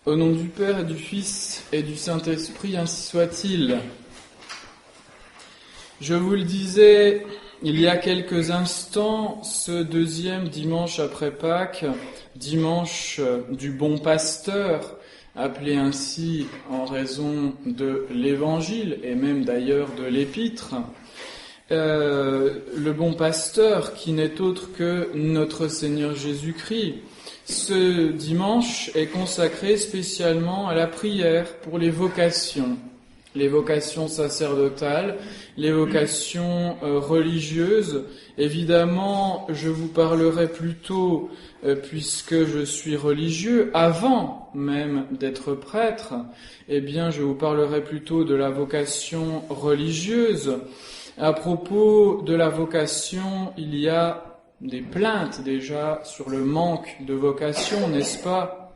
Au nom du Père et du Fils et du Saint-Esprit, ainsi soit-il. Je vous le disais il y a quelques instants, ce deuxième dimanche après Pâques, dimanche du bon pasteur, appelé ainsi en raison de l'Évangile et même d'ailleurs de l'Épître, le bon pasteur qui n'est autre que notre Seigneur Jésus-Christ. Ce dimanche est consacré spécialement à la prière pour les vocations sacerdotales, les vocations religieuses. Évidemment, je vous parlerai plutôt, puisque je suis religieux, avant même d'être prêtre, je vous parlerai plutôt de la vocation religieuse. À propos de la vocation, il y a des plaintes déjà sur le manque de vocation, n'est-ce pas?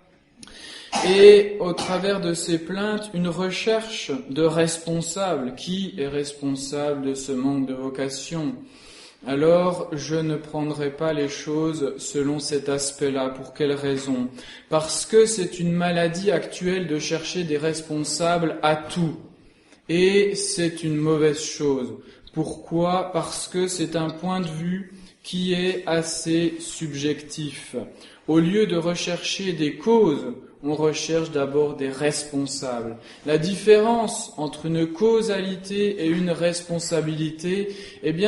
Et au travers de ces plaintes, une recherche de responsables. Qui est responsable de ce manque de vocation? Alors, je ne prendrai pas les choses selon cet aspect-là. Pour quelle raison? Parce que c'est une maladie actuelle de chercher des responsables à tout. Et c'est une mauvaise chose. Pourquoi? Parce que c'est un point de vue qui est assez subjectif. Au lieu de rechercher des causes, on recherche d'abord des responsables. La différence entre une causalité et une responsabilité,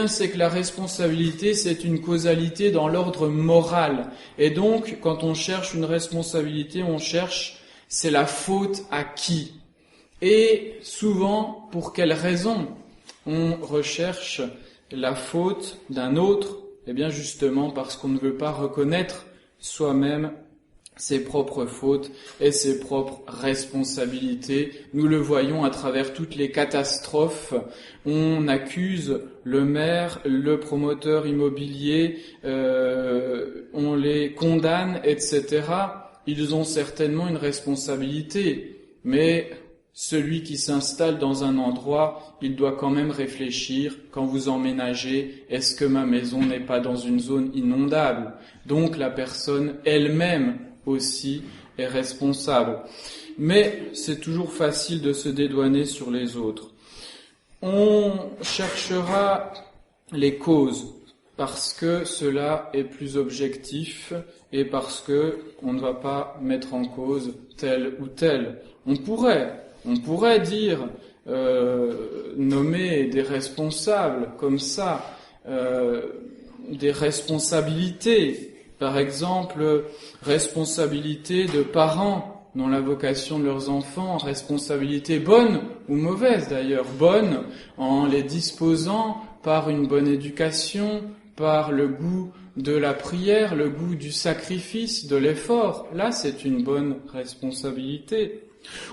c'est que la responsabilité, c'est une causalité dans l'ordre moral. Et donc, quand on cherche une responsabilité, on cherche, c'est la faute à qui? Et souvent, pour quelle raison on recherche la faute d'un autre? Justement parce qu'on ne veut pas reconnaître soi-même ses propres fautes et ses propres responsabilités. Nous le voyons à travers toutes les catastrophes. On accuse le maire, le promoteur immobilier, on les condamne, etc. Ils ont certainement une responsabilité, mais celui qui s'installe dans un endroit, il doit quand même réfléchir, quand vous emménagez, est-ce que ma maison n'est pas dans une zone inondable? Donc la personne elle-même aussi est responsable. Mais c'est toujours facile de se dédouaner sur les autres. On cherchera les causes, parce que cela est plus objectif et parce que on ne va pas mettre en cause tel ou tel. On pourrait dire, nommer des responsables comme ça, des responsabilités. Par exemple, responsabilité de parents dans la vocation de leurs enfants, responsabilité bonne ou mauvaise d'ailleurs, bonne en les disposant par une bonne éducation, par le goût de la prière, le goût du sacrifice, de l'effort. Là, c'est une bonne responsabilité.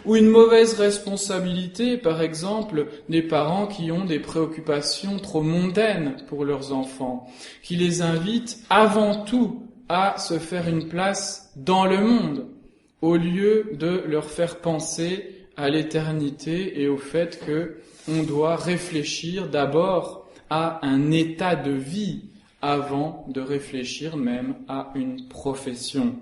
Ou une mauvaise responsabilité, par exemple, des parents qui ont des préoccupations trop mondaines pour leurs enfants, qui les invitent avant tout à se faire une place dans le monde, au lieu de leur faire penser à l'éternité et au fait que on doit réfléchir d'abord à un état de vie avant de réfléchir même à une profession.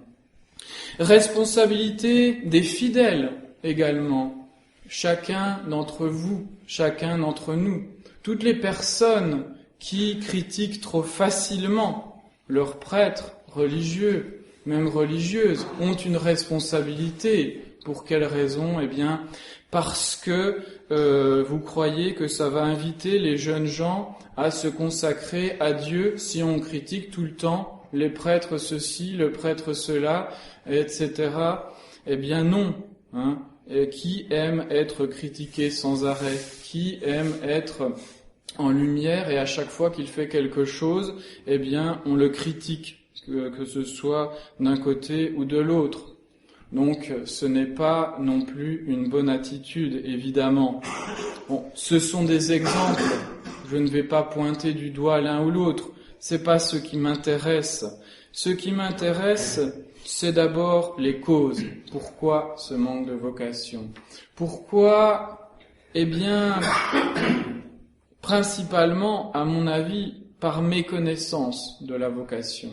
Responsabilité des fidèles également. Chacun d'entre vous, chacun d'entre nous, toutes les personnes qui critiquent trop facilement leurs prêtres religieux, même religieuses, ont une responsabilité. Pour quelle raison? Parce que vous croyez que ça va inviter les jeunes gens à se consacrer à Dieu si on critique tout le temps les prêtres ceci, le prêtre cela, etc. Non. Qui aime être critiqué sans arrêt? Qui aime être en lumière et à chaque fois qu'il fait quelque chose, on le critique, que ce soit d'un côté ou de l'autre. Donc, ce n'est pas non plus une bonne attitude, évidemment. Bon, ce sont des exemples. Je ne vais pas pointer du doigt l'un ou l'autre. C'est pas ce qui m'intéresse. Ce qui m'intéresse, c'est d'abord les causes. Pourquoi ce manque de vocation? Pourquoi? Principalement, à mon avis, par méconnaissance de la vocation.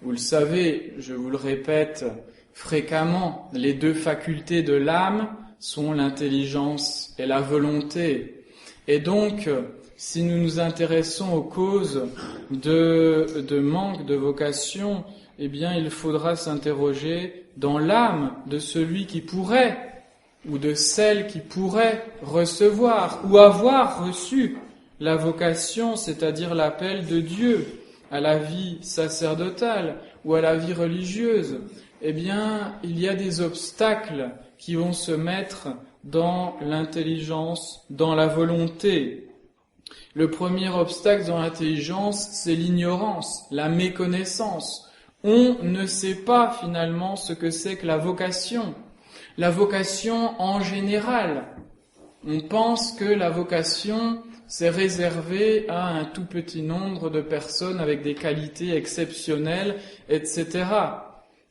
Vous le savez, je vous le répète fréquemment. Les deux facultés de l'âme sont l'intelligence et la volonté. Et donc, si nous nous intéressons aux causes de manque de vocation, eh bien, il faudra s'interroger dans l'âme de celui qui pourrait, ou de celle qui pourrait recevoir, ou avoir reçu la vocation, c'est-à-dire l'appel de Dieu à la vie sacerdotale ou à la vie religieuse. Eh bien, il y a des obstacles qui vont se mettre dans l'intelligence, dans la volonté. Le premier obstacle dans l'intelligence, c'est l'ignorance, la méconnaissance. On ne sait pas finalement ce que c'est que la vocation. La vocation en général. On pense que la vocation, c'est réservé à un tout petit nombre de personnes avec des qualités exceptionnelles, etc.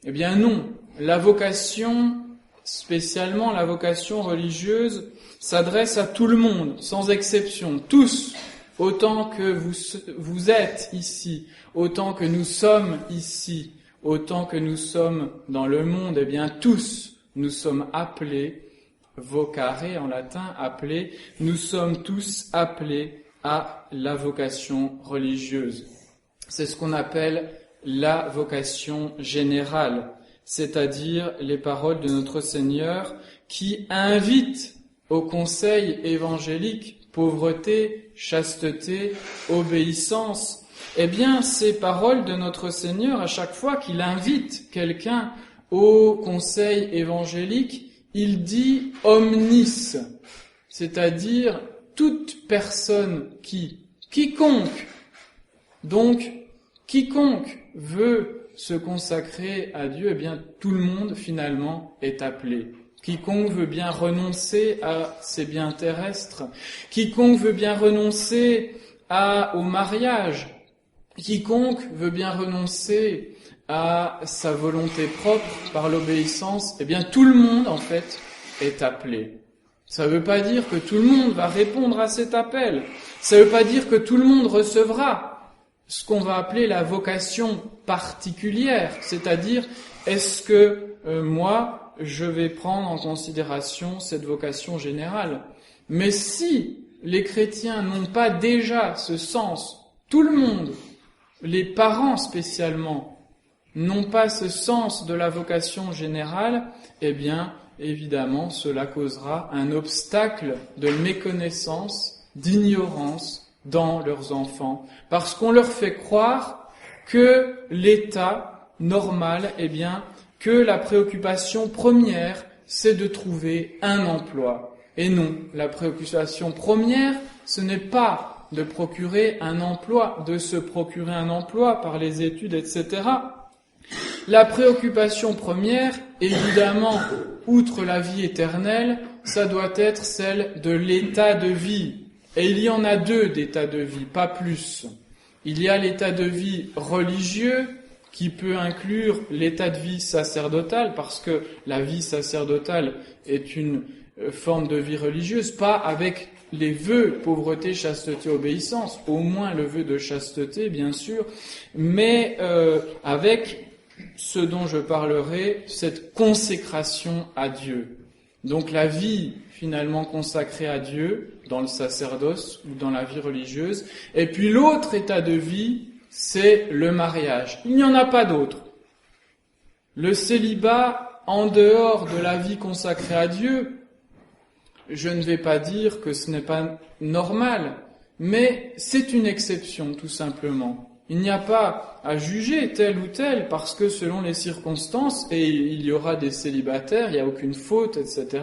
Eh bien non, la vocation, spécialement la vocation religieuse, s'adresse à tout le monde, sans exception, tous, autant que vous êtes ici, autant que nous sommes ici, autant que nous sommes dans le monde, eh bien tous, nous sommes appelés, vocare en latin, appelés, nous sommes tous appelés à la vocation religieuse. C'est ce qu'on appelle la vocation générale, c'est-à-dire les paroles de notre Seigneur qui invitent au conseil évangélique, pauvreté, chasteté, obéissance. Eh bien, ces paroles de notre Seigneur, à chaque fois qu'il invite quelqu'un au conseil évangélique, il dit omnis, c'est-à-dire toute personne quiconque. Donc, quiconque veut se consacrer à Dieu, eh bien, tout le monde, finalement, est appelé. Quiconque veut bien renoncer à ses biens terrestres, quiconque veut bien renoncer au mariage, quiconque veut bien renoncer à sa volonté propre par l'obéissance, eh bien, tout le monde, en fait, est appelé. Ça ne veut pas dire que tout le monde va répondre à cet appel. Ça ne veut pas dire que tout le monde recevra ce qu'on va appeler la vocation particulière, c'est-à-dire, est-ce que moi, je vais prendre en considération cette vocation générale? Mais si les chrétiens n'ont pas déjà ce sens, tout le monde, les parents spécialement, n'ont pas ce sens de la vocation générale, eh bien, évidemment, cela causera un obstacle de méconnaissance, d'ignorance dans leurs enfants, parce qu'on leur fait croire que l'état normal, eh bien, que la préoccupation première, c'est de trouver un emploi. Et non, la préoccupation première, ce n'est pas de procurer un emploi, de se procurer un emploi par les études, etc. La préoccupation première, évidemment, outre la vie éternelle, ça doit être celle de l'état de vie. Et il y en a deux d'états de vie, pas plus. Il y a l'état de vie religieux, qui peut inclure l'état de vie sacerdotal, parce que la vie sacerdotale est une forme de vie religieuse, pas avec les vœux pauvreté, chasteté, obéissance, au moins le vœu de chasteté, bien sûr, mais avec ce dont je parlerai, cette consécration à Dieu. Donc la vie finalement consacrée à Dieu, dans le sacerdoce ou dans la vie religieuse, et puis l'autre état de vie, c'est le mariage. Il n'y en a pas d'autre. Le célibat, en dehors de la vie consacrée à Dieu, je ne vais pas dire que ce n'est pas normal, mais c'est une exception, tout simplement. Il n'y a pas à juger tel ou tel, parce que selon les circonstances, et il y aura des célibataires, il n'y a aucune faute, etc.,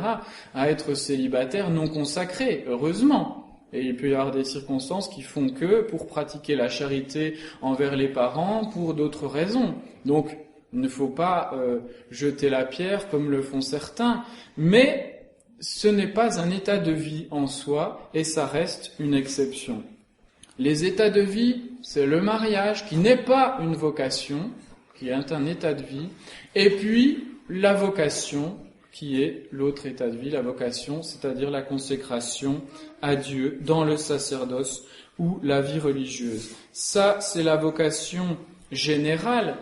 à être célibataire non consacré, heureusement. Et il peut y avoir des circonstances qui font que, pour pratiquer la charité envers les parents, pour d'autres raisons. Donc, il ne faut pas jeter la pierre comme le font certains, mais ce n'est pas un état de vie en soi, et ça reste une exception. Les états de vie, c'est le mariage, qui n'est pas une vocation, qui est un état de vie, et puis la vocation, qui est l'autre état de vie, la vocation, c'est-à-dire la consécration à Dieu dans le sacerdoce ou la vie religieuse. Ça, c'est la vocation générale.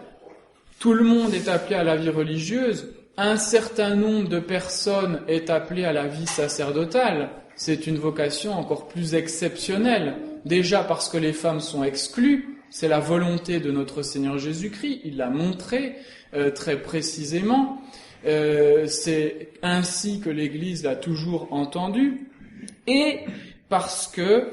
Tout le monde est appelé à la vie religieuse. Un certain nombre de personnes est appelé à la vie sacerdotale. C'est une vocation encore plus exceptionnelle. Déjà parce que les femmes sont exclues. C'est la volonté de notre Seigneur Jésus-Christ. Il l'a montré très précisément. C'est ainsi que l'Église l'a toujours entendu. Et parce que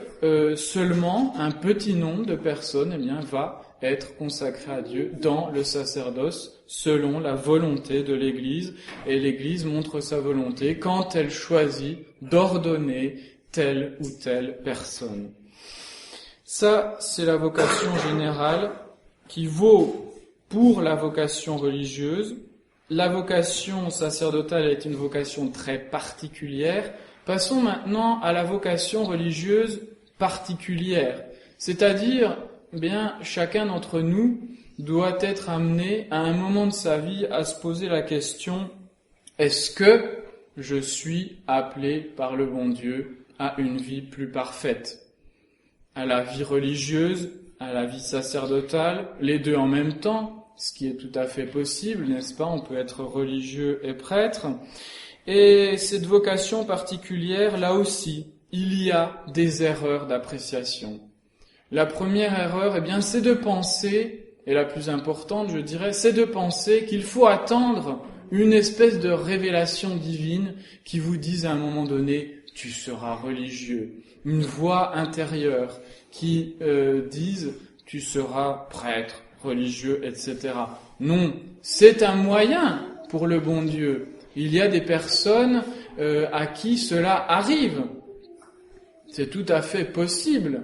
seulement un petit nombre de personnes va être consacré à Dieu dans le sacerdoce selon la volonté de l'Église. Et l'Église montre sa volonté quand elle choisit d'ordonner telle ou telle personne. Ça, c'est la vocation générale qui vaut pour la vocation religieuse. La vocation sacerdotale est une vocation très particulière. Passons maintenant à la vocation religieuse particulière, c'est-à-dire, chacun d'entre nous doit être amené à un moment de sa vie à se poser la question, est-ce que je suis appelé par le bon Dieu à une vie plus parfaite, à la vie religieuse, à la vie sacerdotale, les deux en même temps, ce qui est tout à fait possible, n'est-ce pas? On peut être religieux et prêtre. Et cette vocation particulière, là aussi, il y a des erreurs d'appréciation. La première erreur, c'est de penser, et la plus importante, je dirais, c'est de penser qu'il faut attendre une espèce de révélation divine qui vous dise à un moment donné, tu seras religieux. Une voix intérieure qui dise, tu seras prêtre, religieux, etc. Non, c'est un moyen pour le bon Dieu. Il y a des personnes à qui cela arrive. C'est tout à fait possible.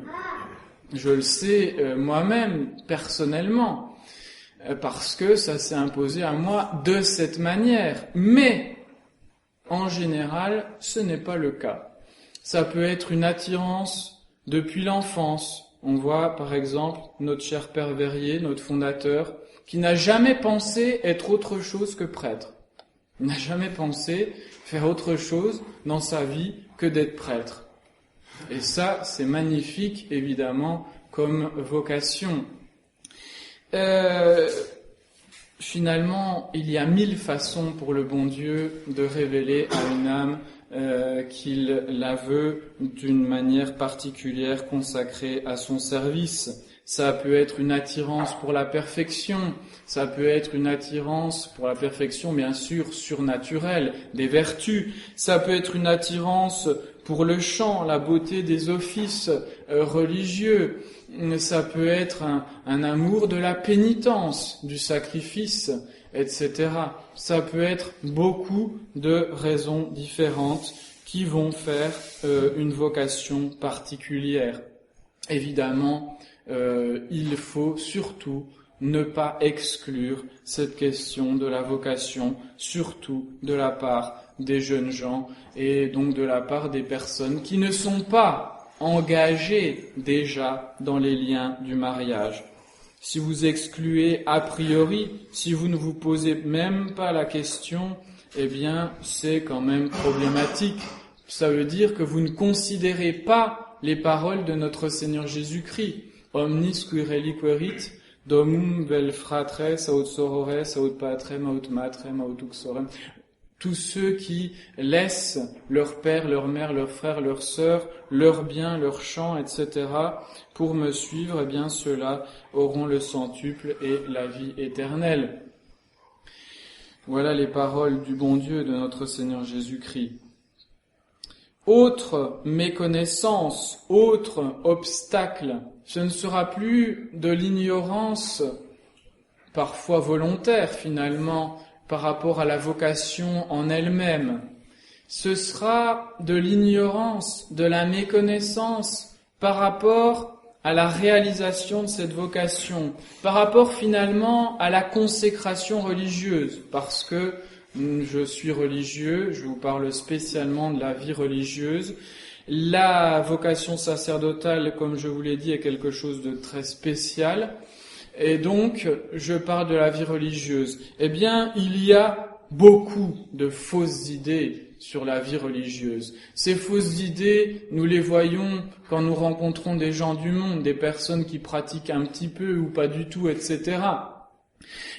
Je le sais moi-même, personnellement, parce que ça s'est imposé à moi de cette manière. Mais, en général, ce n'est pas le cas. Ça peut être une attirance depuis l'enfance. On voit, par exemple, notre cher Père Verrier, notre fondateur, qui n'a jamais pensé être autre chose que prêtre. Il n'a jamais pensé faire autre chose dans sa vie que d'être prêtre. Et ça, c'est magnifique, évidemment, comme vocation. Finalement, il y a 1000 façons pour le bon Dieu de révéler à une âme qu'il la veut d'une manière particulière consacrée à son service. Ça peut être une attirance pour la perfection, ça peut être une attirance pour la perfection, bien sûr, surnaturelle, des vertus, ça peut être une attirance pour le chant, la beauté des offices religieux, ça peut être un amour de la pénitence, du sacrifice, etc. Ça peut être beaucoup de raisons différentes qui vont faire une vocation particulière. Évidemment, il faut surtout ne pas exclure cette question de la vocation, surtout de la part des jeunes gens et donc de la part des personnes qui ne sont pas engagées déjà dans les liens du mariage. Si vous excluez a priori, si vous ne vous posez même pas la question, c'est quand même problématique. Ça veut dire que vous ne considérez pas les paroles de notre Seigneur Jésus-Christ. Omnis qui reliquerit, domum vel fratres, aut sorores, aut patrem, aut matrem, aut uxorem. Tous ceux qui laissent leur père, leur mère, leurs frères, leurs sœurs, leurs biens, leurs champs, etc., pour me suivre, ceux-là auront le centuple et la vie éternelle. Voilà les paroles du bon Dieu de notre Seigneur Jésus-Christ. Autre méconnaissance, autre obstacle, ce ne sera plus de l'ignorance, parfois volontaire finalement, par rapport à la vocation en elle-même. Ce sera de l'ignorance, de la méconnaissance par rapport à la réalisation de cette vocation, par rapport finalement à la consécration religieuse, parce que je suis religieux, je vous parle spécialement de la vie religieuse. La vocation sacerdotale, comme je vous l'ai dit, est quelque chose de très spécial. Et donc, je parle de la vie religieuse. Il y a beaucoup de fausses idées sur la vie religieuse. Ces fausses idées, nous les voyons quand nous rencontrons des gens du monde, des personnes qui pratiquent un petit peu ou pas du tout, etc.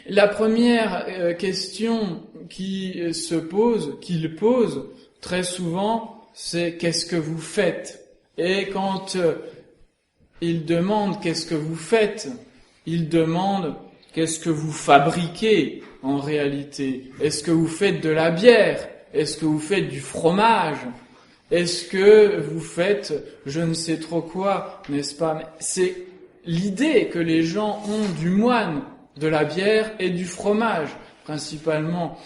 La première question qu'il pose très souvent, c'est qu'est-ce que vous faites? Et quand il demande qu'est-ce que vous faites, il demande qu'est-ce que vous fabriquez en réalité. Est-ce que vous faites de la bière? Est-ce que vous faites du fromage? Est-ce que vous faites je ne sais trop quoi, n'est-ce pas? Mais c'est l'idée que les gens ont du moine, de la bière et du fromage, principalement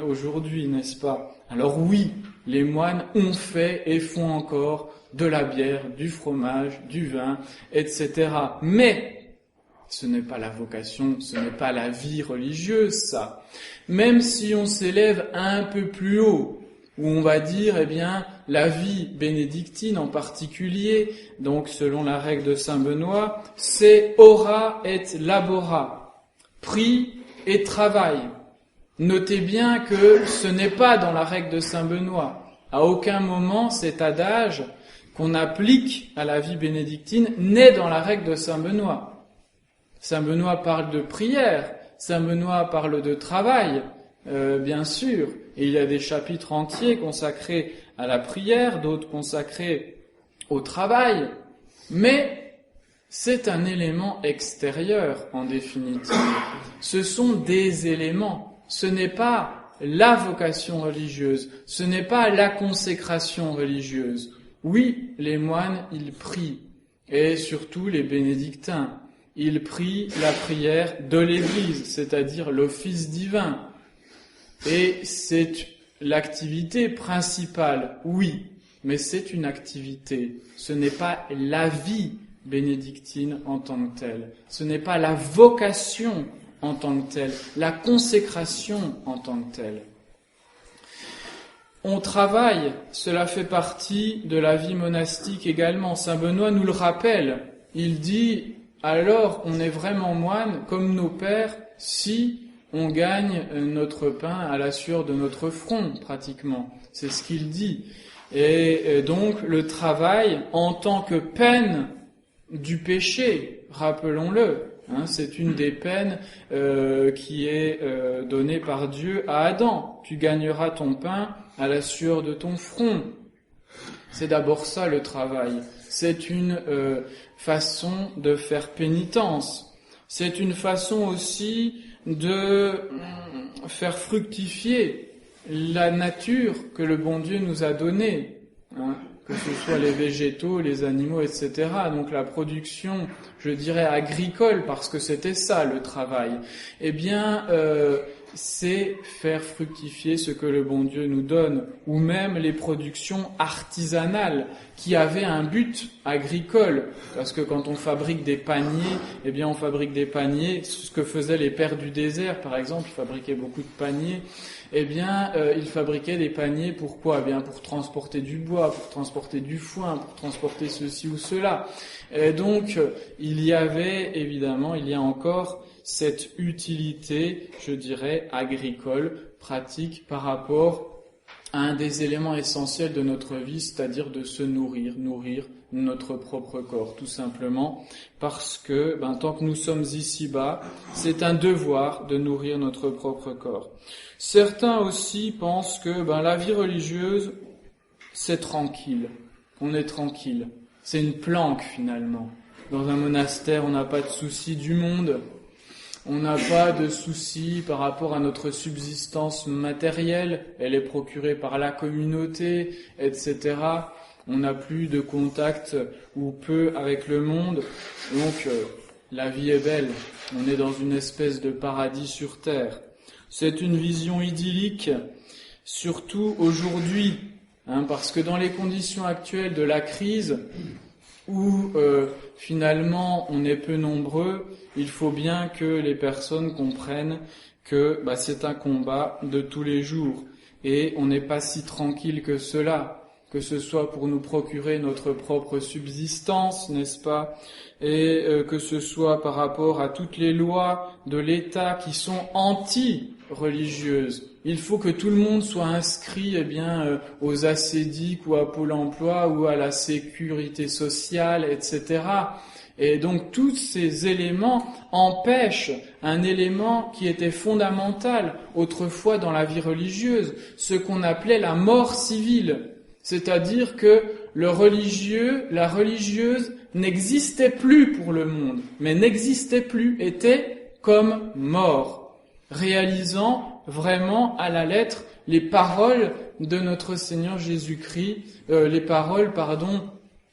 aujourd'hui, n'est-ce pas? Alors oui, les moines ont fait et font encore de la bière, du fromage, du vin, etc. Mais ce n'est pas la vocation, ce n'est pas la vie religieuse, ça. Même si on s'élève un peu plus haut, où on va dire, eh bien, la vie bénédictine en particulier, donc selon la règle de Saint Benoît, c'est ora et labora, prie et travail. Notez bien que ce n'est pas dans la règle de Saint Benoît. À aucun moment cet adage qu'on applique à la vie bénédictine n'est dans la règle de Saint Benoît. Saint Benoît parle de prière, Saint Benoît parle de travail, bien sûr, et il y a des chapitres entiers consacrés à la prière, d'autres consacrés au travail, mais c'est un élément extérieur en définitive. Ce sont des éléments, ce n'est pas la vocation religieuse, ce n'est pas la consécration religieuse. Oui, les moines, ils prient, et surtout les bénédictins. Ils prient la prière de l'Église, c'est-à-dire l'office divin. Et c'est l'activité principale, oui, mais c'est une activité. Ce n'est pas la vie bénédictine en tant que telle. Ce n'est pas la vocation en tant que telle, la consécration en tant que telle. On travaille, cela fait partie de la vie monastique également. Saint Benoît nous le rappelle. Il dit, alors on est vraiment moine comme nos pères si on gagne notre pain à la sueur de notre front, pratiquement. C'est ce qu'il dit. Et donc le travail en tant que peine du péché, rappelons-le. C'est une des peines qui est donnée par Dieu à Adam. Tu gagneras ton pain à la sueur de ton front. C'est d'abord ça le travail. C'est une façon de faire pénitence. C'est une façon aussi de faire fructifier la nature que le bon Dieu nous a donnée, que ce soit les végétaux, les animaux, etc. Donc la production, je dirais agricole, parce que c'était ça le travail. Eh bien, c'est faire fructifier ce que le bon Dieu nous donne, ou même les productions artisanales qui avaient un but agricole, parce que quand on fabrique des paniers, eh bien on fabrique des paniers, ce que faisaient les pères du désert par exemple, ils fabriquaient beaucoup de paniers, eh bien ils fabriquaient des paniers pourquoi? Eh bien pour transporter du bois, pour transporter du foin, pour transporter ceci ou cela. Et donc il y avait évidemment, il y a encore cette utilité, je dirais, agricole, pratique par rapport à un des éléments essentiels de notre vie, c'est-à-dire de se nourrir notre propre corps, tout simplement, parce que tant que nous sommes ici-bas, c'est un devoir de nourrir notre propre corps. Certains aussi pensent que la vie religieuse, c'est tranquille, on est tranquille, c'est une planque finalement. Dans un monastère, on n'a pas de soucis du monde. On n'a pas de soucis par rapport à notre subsistance matérielle, elle est procurée par la communauté, etc. On n'a plus de contact ou peu avec le monde, donc la vie est belle, on est dans une espèce de paradis sur terre. C'est une vision idyllique, surtout aujourd'hui, parce que dans les conditions actuelles de la crise, où finalement on est peu nombreux, il faut bien que les personnes comprennent que c'est un combat de tous les jours et on n'est pas si tranquille que cela, que ce soit pour nous procurer notre propre subsistance, n'est-ce pas, et que ce soit par rapport à toutes les lois de l'État qui sont anti-religieuses. Il faut que tout le monde soit inscrit aux ACEDIC ou à Pôle emploi ou à la sécurité sociale, etc. Et donc tous ces éléments empêchent un élément qui était fondamental autrefois dans la vie religieuse, ce qu'on appelait la mort civile. C'est-à-dire que le religieux, la religieuse n'existait plus pour le monde, mais n'existait plus, était comme mort, réalisant vraiment à la lettre les paroles de notre Seigneur Jésus-Christ, les paroles,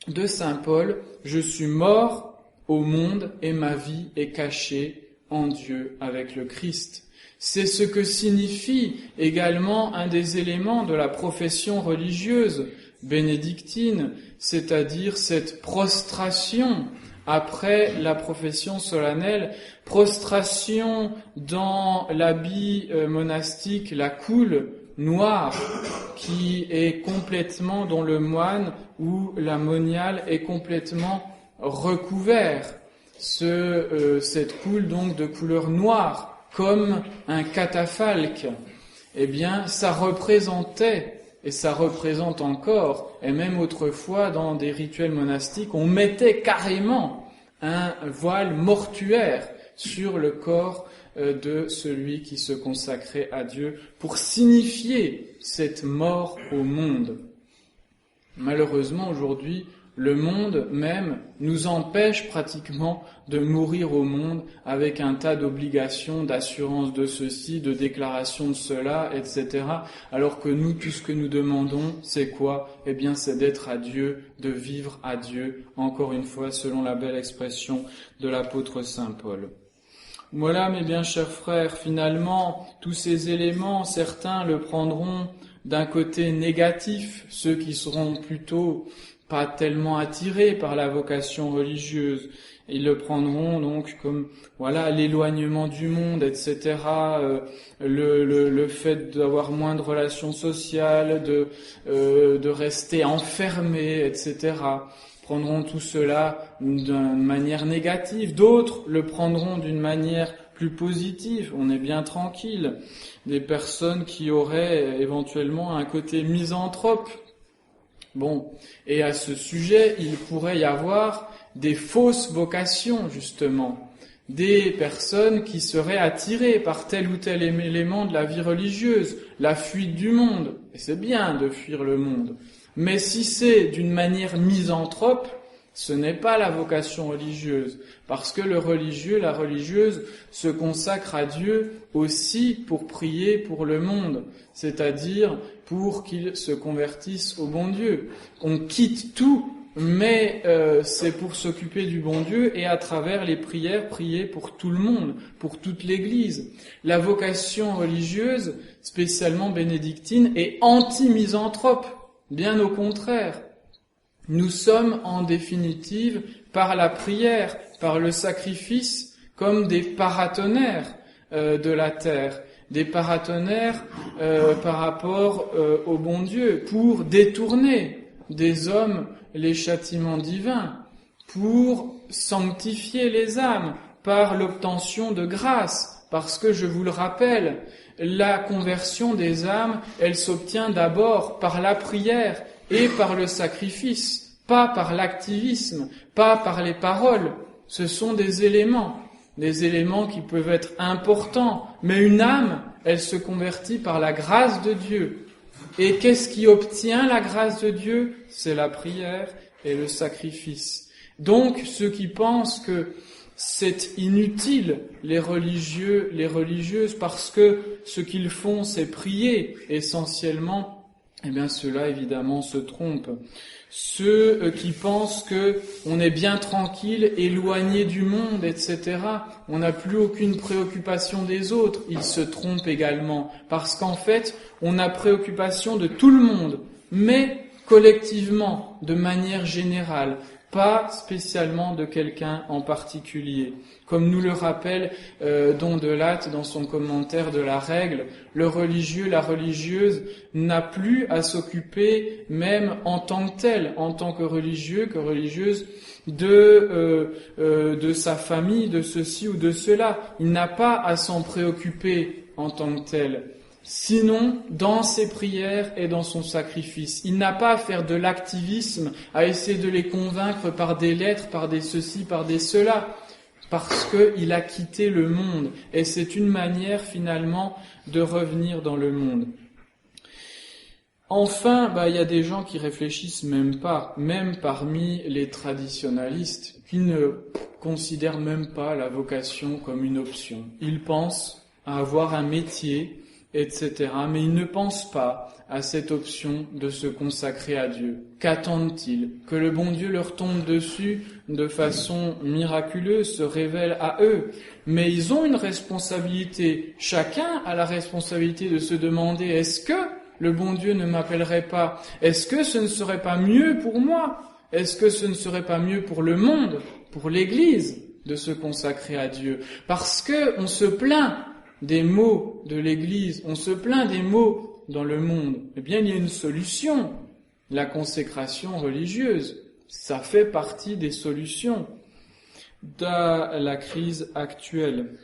de Saint Paul, « Je suis mort au monde et ma vie est cachée en Dieu avec le Christ ». C'est ce que signifie également un des éléments de la profession religieuse bénédictine, c'est-à-dire cette prostration après la profession solennelle, prostration dans l'habit monastique, la coule noire, qui est complètement, dont le moine ou la moniale est complètement recouvert. Cette coule donc de couleur noire, comme un catafalque, eh bien, ça représentait, et ça représente encore, et même autrefois dans des rituels monastiques, on mettait carrément un voile mortuaire sur le corps de celui qui se consacrait à Dieu pour signifier cette mort au monde. Malheureusement, aujourd'hui, le monde même nous empêche pratiquement de mourir au monde avec un tas d'obligations, d'assurance de ceci, de déclaration de cela, etc. Alors que nous, tout ce que nous demandons, c'est quoi ? Eh bien, c'est d'être à Dieu, de vivre à Dieu, encore une fois, selon la belle expression de l'apôtre Saint Paul. Voilà, mes bien chers frères, finalement, tous ces éléments, certains le prendront d'un côté négatif, ceux qui seront plutôt pas tellement attirés par la vocation religieuse. Ils le prendront donc comme l'éloignement du monde, etc. Le fait d'avoir moins de relations sociales, de rester enfermé, etc. Prendront tout cela d'une manière négative. D'autres le prendront d'une manière plus positive. On est bien tranquille. Des personnes qui auraient éventuellement un côté misanthrope. Bon, et à ce sujet, il pourrait y avoir des fausses vocations, justement. Des personnes qui seraient attirées par tel ou tel élément de la vie religieuse, la fuite du monde. Et c'est bien de fuir le monde. Mais si c'est d'une manière misanthrope, ce n'est pas la vocation religieuse. Parce que le religieux, la religieuse, se consacre à Dieu aussi pour prier pour le monde. C'est-à-dire pour qu'il se convertisse au bon Dieu. On quitte tout, mais c'est pour s'occuper du bon Dieu et à travers les prières, prier pour tout le monde, pour toute l'Église. La vocation religieuse, spécialement bénédictine, est anti-misanthrope, bien au contraire. Nous sommes en définitive, par la prière, par le sacrifice, comme des paratonnerres de la terre. Des paratonnerres par rapport au bon Dieu, pour détourner des hommes les châtiments divins, pour sanctifier les âmes par l'obtention de grâce, parce que, je vous le rappelle, la conversion des âmes, elle s'obtient d'abord par la prière et par le sacrifice, pas par l'activisme, pas par les paroles. Ce sont des éléments qui peuvent être importants, mais une âme, elle se convertit par la grâce de Dieu. Et qu'est-ce qui obtient la grâce de Dieu ? C'est la prière et le sacrifice. Donc, ceux qui pensent que c'est inutile, les religieux, les religieuses, parce que ce qu'ils font, c'est prier essentiellement, eh bien, ceux-là, évidemment, se trompent. Ceux qui pensent que on est bien tranquille, éloigné du monde, etc., on n'a plus aucune préoccupation des autres, ils se trompent également, parce qu'en fait, on a préoccupation de tout le monde, mais collectivement, de manière générale, pas spécialement de quelqu'un en particulier. Comme nous le rappelle Don de Latte dans son commentaire de la règle, le religieux, la religieuse n'a plus à s'occuper, même en tant que tel, en tant que religieux, que religieuse, de sa famille, de ceci ou de cela. Il n'a pas à s'en préoccuper en tant que tel. sinon dans ses prières et dans son sacrifice. Il n'a pas à faire de l'activisme, à essayer de les convaincre par des lettres, par des ceci, par des cela, parce qu'il a quitté le monde. Et c'est une manière finalement de revenir dans le monde. Enfin, il y a des gens qui réfléchissent même pas, même parmi les traditionalistes, qui ne considèrent même pas la vocation comme une option. Ils pensent à avoir un métier, etc. Mais ils ne pensent pas à cette option de se consacrer à Dieu. Qu'attendent-ils? Que le bon Dieu leur tombe dessus de façon miraculeuse, se révèle à eux. Mais ils ont une responsabilité. Chacun a la responsabilité de se demander, est-ce que le bon Dieu ne m'appellerait pas? Est-ce que ce ne serait pas mieux pour moi? Est-ce que ce ne serait pas mieux pour le monde, pour l'Église, de se consacrer à Dieu? Parce que on se plaint des maux de l'Église, on se plaint des maux dans le monde. Eh bien, il y a une solution, la consécration religieuse. Ça fait partie des solutions de la crise actuelle.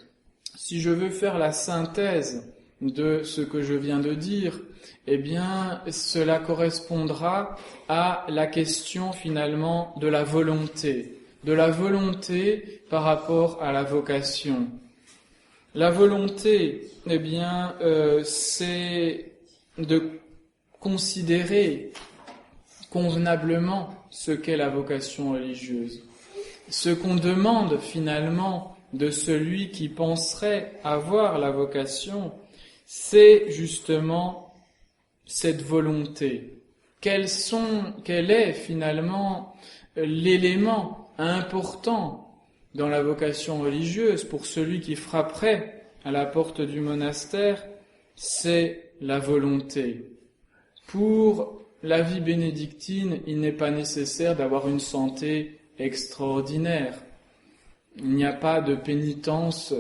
Si je veux faire la synthèse de ce que je viens de dire, eh bien, cela correspondra à la question finalement de la volonté par rapport à la vocation. La volonté, eh bien, c'est de considérer convenablement ce qu'est la vocation religieuse. Ce qu'on demande finalement de celui qui penserait avoir la vocation, c'est justement cette volonté. Quel est finalement l'élément important dans la vocation religieuse pour celui qui frapperait à la porte du monastère? C'est la volonté. Pour la vie bénédictine, il n'est pas nécessaire d'avoir une santé extraordinaire. Il n'y a pas de pénitence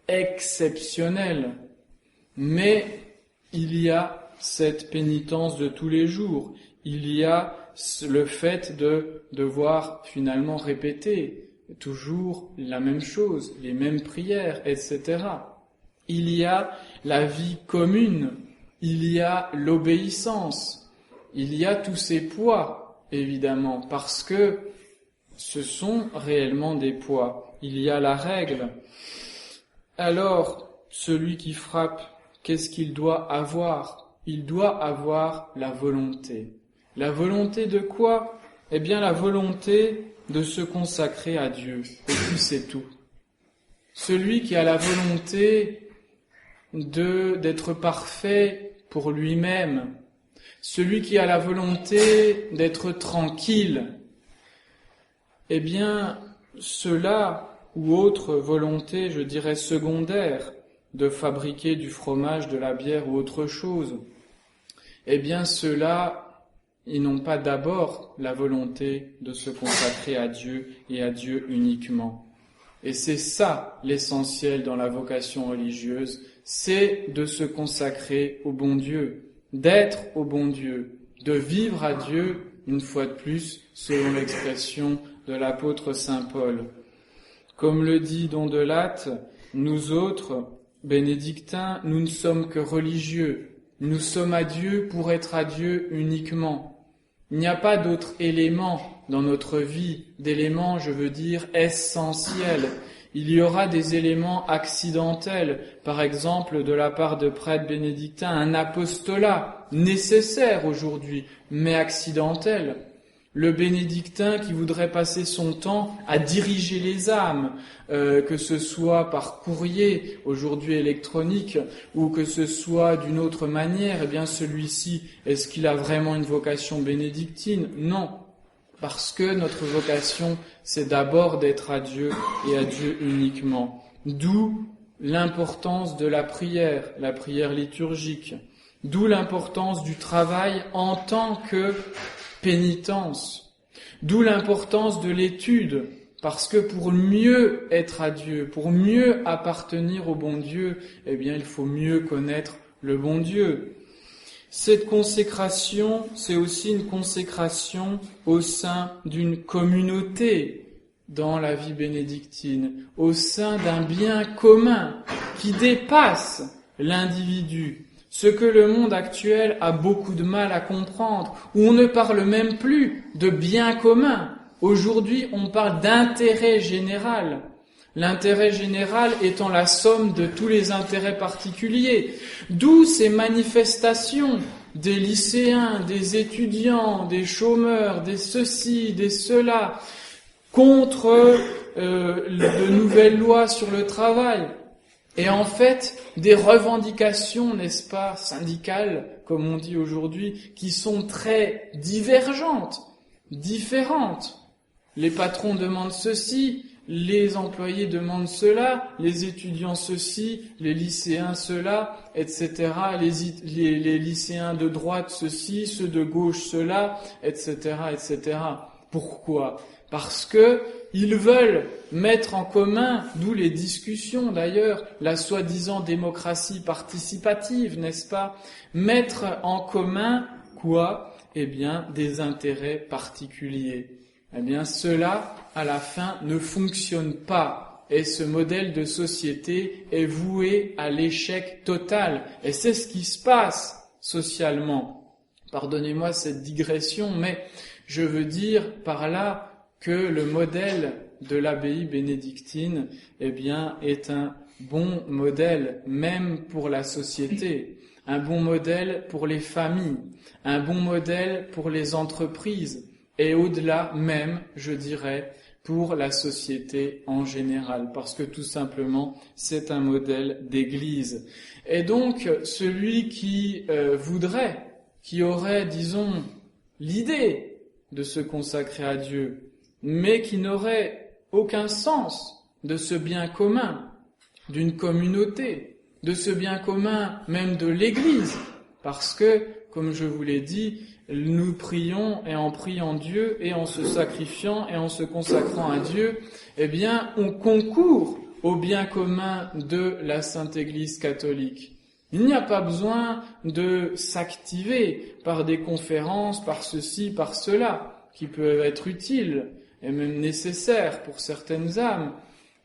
exceptionnelle. Mais il y a cette pénitence de tous les jours. Il y a le fait de devoir finalement répéter toujours la même chose, les mêmes prières, etc. Il y a la vie commune, il y a l'obéissance, il y a tous ces poids, évidemment, parce que ce sont réellement des poids. Il y a la règle. Alors, celui qui frappe, qu'est-ce qu'il doit avoir? Il doit avoir la volonté. La volonté de quoi? Eh bien, la volonté de se consacrer à Dieu. Et puis c'est tout. Celui qui a la volonté d'être parfait pour lui-même, celui qui a la volonté d'être tranquille, eh bien, cela ou autre volonté, je dirais secondaire, de fabriquer du fromage, de la bière ou autre chose, eh bien, ceux-là, ils n'ont pas d'abord la volonté de se consacrer à Dieu et à Dieu uniquement. Et c'est ça l'essentiel dans la vocation religieuse, c'est de se consacrer au bon Dieu, d'être au bon Dieu, de vivre à Dieu, une fois de plus, selon l'expression de l'apôtre saint Paul. Comme le dit Don de Latte, nous autres, bénédictins, nous ne sommes que religieux. Nous sommes à Dieu pour être à Dieu uniquement. Il n'y a pas d'autre élément dans notre vie, d'éléments, je veux dire, essentiels. Il y aura des éléments accidentels, par exemple de la part de prêtres bénédictins, un apostolat nécessaire aujourd'hui, mais accidentel. Le bénédictin qui voudrait passer son temps à diriger les âmes, que ce soit par courrier, aujourd'hui électronique, ou que ce soit d'une autre manière, eh bien celui-ci, est-ce qu'il a vraiment une vocation bénédictine? Non, parce que notre vocation, c'est d'abord d'être à Dieu et à Dieu uniquement. D'où l'importance de la prière liturgique, d'où l'importance du travail en tant que pénitence, d'où l'importance de l'étude, parce que pour mieux être à Dieu, pour mieux appartenir au bon Dieu, eh bien il faut mieux connaître le bon Dieu. Cette consécration, c'est aussi une consécration au sein d'une communauté dans la vie bénédictine, au sein d'un bien commun qui dépasse l'individu. ce que le monde actuel a beaucoup de mal à comprendre, où on ne parle même plus de bien commun. Aujourd'hui, on parle d'intérêt général. L'intérêt général étant la somme de tous les intérêts particuliers. D'où ces manifestations des lycéens, des étudiants, des chômeurs, des ceci, des cela, contre de nouvelles lois sur le travail. Et en fait, des revendications, n'est-ce pas, syndicales, comme on dit aujourd'hui, qui sont très divergentes, différentes. Les patrons demandent ceci, les employés demandent cela, les étudiants ceci, les lycéens cela, etc. Les lycéens de droite ceci, ceux de gauche cela, etc., etc. Pourquoi ? Parce que ils veulent mettre en commun, d'où les discussions d'ailleurs, la soi-disant démocratie participative, n'est-ce pas ? Mettre en commun quoi ? Eh bien, des intérêts particuliers. Eh bien, cela, à la fin, ne fonctionne pas. Et ce modèle de société est voué à l'échec total. Et c'est ce qui se passe socialement. Pardonnez-moi cette digression, mais je veux dire par là que le modèle de l'abbaye bénédictine, eh bien, est un bon modèle, même pour la société, un bon modèle pour les familles, un bon modèle pour les entreprises, et au-delà même, je dirais, pour la société en général, parce que tout simplement, c'est un modèle d'église. Et donc, celui qui voudrait, qui aurait, disons, l'idée de se consacrer à Dieu, mais qui n'aurait aucun sens de ce bien commun, d'une communauté, de ce bien commun même de l'Église, parce que, comme je vous l'ai dit, nous prions et en priant Dieu et en se sacrifiant et en se consacrant à Dieu, eh bien, on concourt au bien commun de la Sainte Église catholique. Il n'y a pas besoin de s'activer par des conférences, par ceci, par cela, qui peuvent être utiles et même nécessaires pour certaines âmes,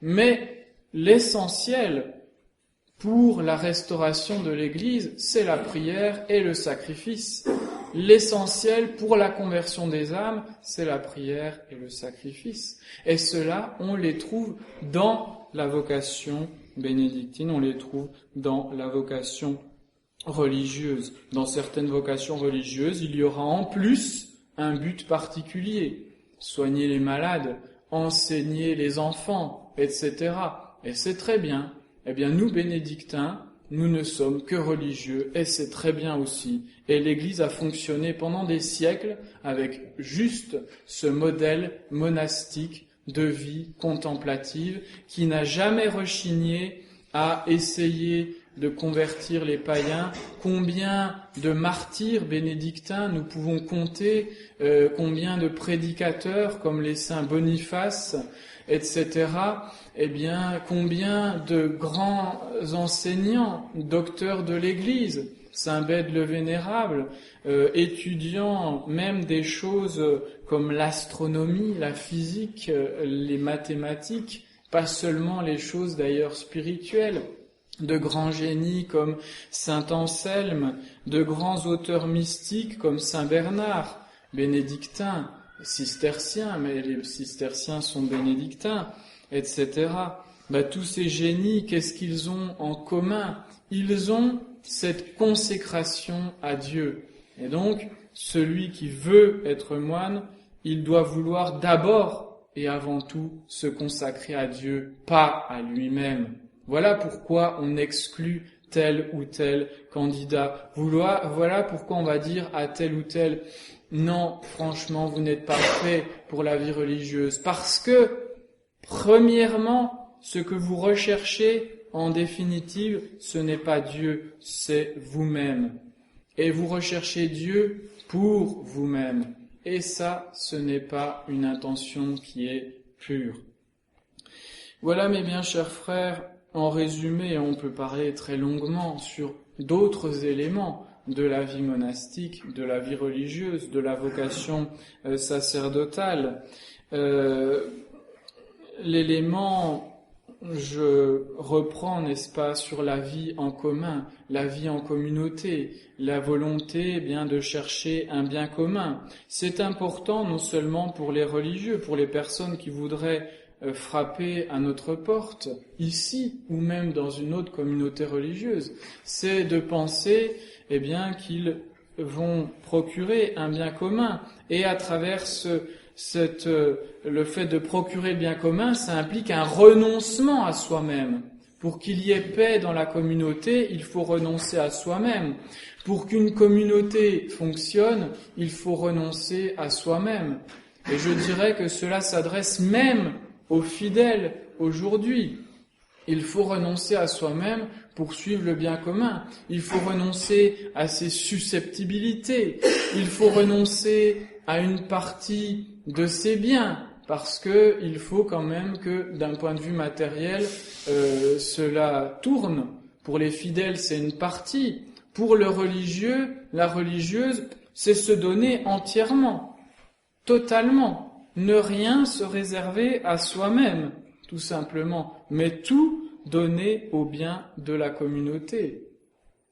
mais l'essentiel pour la restauration de l'Église, c'est la prière et le sacrifice. L'essentiel pour la conversion des âmes, c'est la prière et le sacrifice. Et cela, on les trouve dans la vocation bénédictine, on les trouve dans la vocation religieuse. Dans certaines vocations religieuses, il y aura en plus un but particulier. Soigner les malades, enseigner les enfants, etc. Et c'est très bien. Eh bien, nous, bénédictins, nous ne sommes que religieux, et c'est très bien aussi. Et l'Église a fonctionné pendant des siècles avec juste ce modèle monastique de vie contemplative qui n'a jamais rechigné à essayer de convertir les païens. Combien de martyrs bénédictins nous pouvons compter, combien de prédicateurs comme les saints Boniface, etc. Eh bien, combien de grands enseignants, docteurs de l'Église, Saint Bède le Vénérable, étudiant même des choses comme l'astronomie, la physique, les mathématiques, pas seulement les choses d'ailleurs spirituelles, de grands génies comme Saint Anselme, de grands auteurs mystiques comme Saint Bernard, bénédictins, cisterciens, mais les cisterciens sont bénédictins, etc. Tous ces génies, qu'est-ce qu'ils ont en commun ? Ils ont cette consécration à Dieu. Et donc, celui qui veut être moine, il doit vouloir d'abord et avant tout se consacrer à Dieu, pas à lui-même. Voilà pourquoi on exclut tel ou tel candidat. Voilà pourquoi on va dire à tel ou tel « Non, franchement, vous n'êtes pas fait pour la vie religieuse. » Parce que, premièrement, ce que vous recherchez, en définitive, ce n'est pas Dieu, c'est vous-même. Et vous recherchez Dieu pour vous-même. Et ça, ce n'est pas une intention qui est pure. Voilà, mes bien chers frères, en résumé, on peut parler très longuement sur d'autres éléments de la vie monastique, de la vie religieuse, de la vocation sacerdotale. L'élément je reprends, n'est-ce pas, sur la vie en commun, la vie en communauté, la volonté, eh bien, de chercher un bien commun. C'est important non seulement pour les religieux, pour les personnes qui voudraient frapper à notre porte, ici ou même dans une autre communauté religieuse, c'est de penser, eh bien, qu'ils vont procurer un bien commun, et à travers le fait de procurer le bien commun, ça implique un renoncement à soi-même. Pour qu'il y ait paix dans la communauté, il faut renoncer à soi-même. Pour qu'une communauté fonctionne, il faut renoncer à soi-même. Et je dirais que cela s'adresse même aux fidèles aujourd'hui. Il faut renoncer à soi-même pour suivre le bien commun. Il faut renoncer à ses susceptibilités. Il faut renoncer à une partie de ses biens, parce que il faut quand même que, d'un point de vue matériel, cela tourne. Pour les fidèles, c'est une partie. Pour le religieux, la religieuse, c'est se donner entièrement, totalement, ne rien se réserver à soi-même, tout simplement, mais tout donner au bien de la communauté.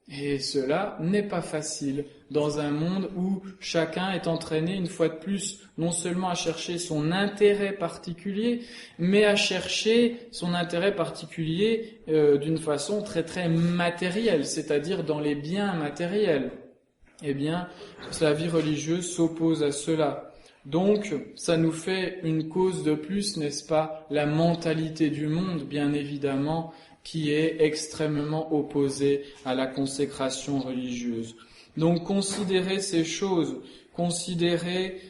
Et cela n'est pas facile dans un monde où chacun est entraîné une fois de plus non seulement à chercher son intérêt particulier, mais à chercher son intérêt particulier d'une façon très très matérielle, c'est-à-dire dans les biens matériels. Eh bien, la vie religieuse s'oppose à cela. Donc, ça nous fait une cause de plus, n'est-ce pas, la mentalité du monde, bien évidemment, qui est extrêmement opposée à la consécration religieuse. Donc, considérer ces choses, considérer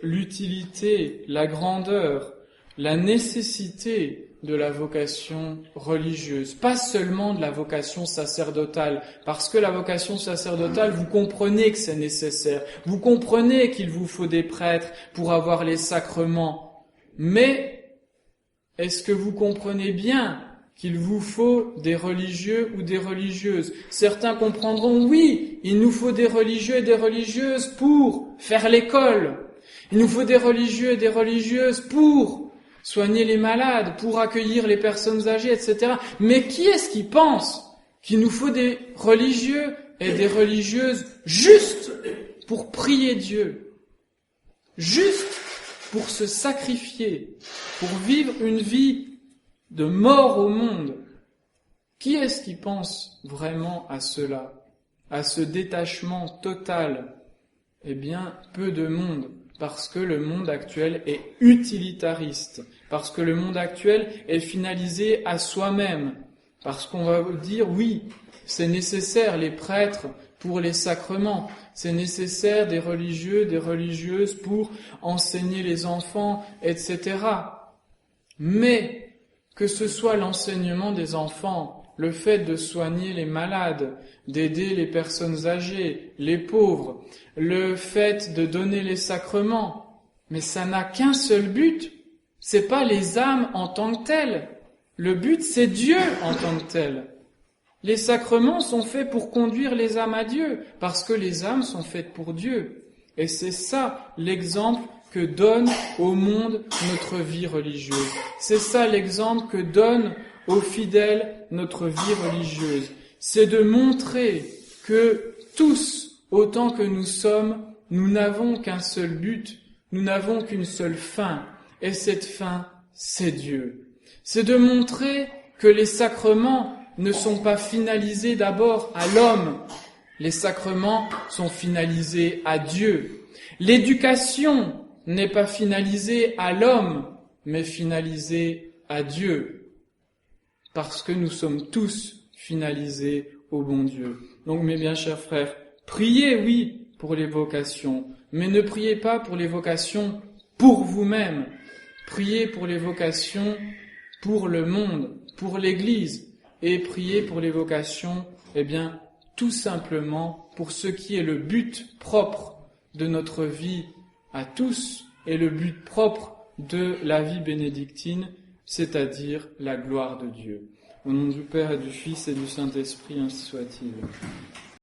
l'utilité, la grandeur, la nécessité de la vocation religieuse, pas seulement de la vocation sacerdotale, parce que la vocation sacerdotale, vous comprenez que c'est nécessaire, vous comprenez qu'il vous faut des prêtres pour avoir les sacrements, mais est-ce que vous comprenez bien qu'il vous faut des religieux ou des religieuses? Certains comprendront, oui, il nous faut des religieux et des religieuses pour faire l'école, il nous faut des religieux et des religieuses pour soigner les malades, pour accueillir les personnes âgées, etc. Mais qui est-ce qui pense qu'il nous faut des religieux et des religieuses juste pour prier Dieu, juste pour se sacrifier, pour vivre une vie de mort au monde? Qui est-ce qui pense vraiment à cela, à ce détachement total? Eh bien, peu de monde. Parce que le monde actuel est utilitariste, parce que le monde actuel est finalisé à soi-même, parce qu'on va dire, oui, c'est nécessaire les prêtres pour les sacrements, c'est nécessaire des religieux, des religieuses pour enseigner les enfants, etc. Mais que ce soit l'enseignement des enfants, le fait de soigner les malades, d'aider les personnes âgées, les pauvres, le fait de donner les sacrements, mais ça n'a qu'un seul but, c'est pas les âmes en tant que telles. Le but, c'est Dieu en tant que tel. Les sacrements sont faits pour conduire les âmes à Dieu, parce que les âmes sont faites pour Dieu. Et c'est ça l'exemple que donne au monde notre vie religieuse. C'est ça l'exemple que donne aux fidèles notre vie religieuse. C'est de montrer que tous, autant que nous sommes, nous n'avons qu'un seul but, nous n'avons qu'une seule fin, et cette fin, c'est Dieu. C'est de montrer que les sacrements ne sont pas finalisés d'abord à l'homme, les sacrements sont finalisés à Dieu. L'éducation n'est pas finalisée à l'homme, mais finalisée à Dieu, parce que nous sommes tous finalisés au bon Dieu. Donc, mes bien chers frères, priez, oui, pour les vocations, mais ne priez pas pour les vocations pour vous-même. Priez pour les vocations pour le monde, pour l'Église, et priez pour les vocations, eh bien, tout simplement pour ce qui est le but propre de notre vie à tous et le but propre de la vie bénédictine, c'est-à-dire la gloire de Dieu. Au nom du Père et du Fils et du Saint-Esprit, ainsi soit-il.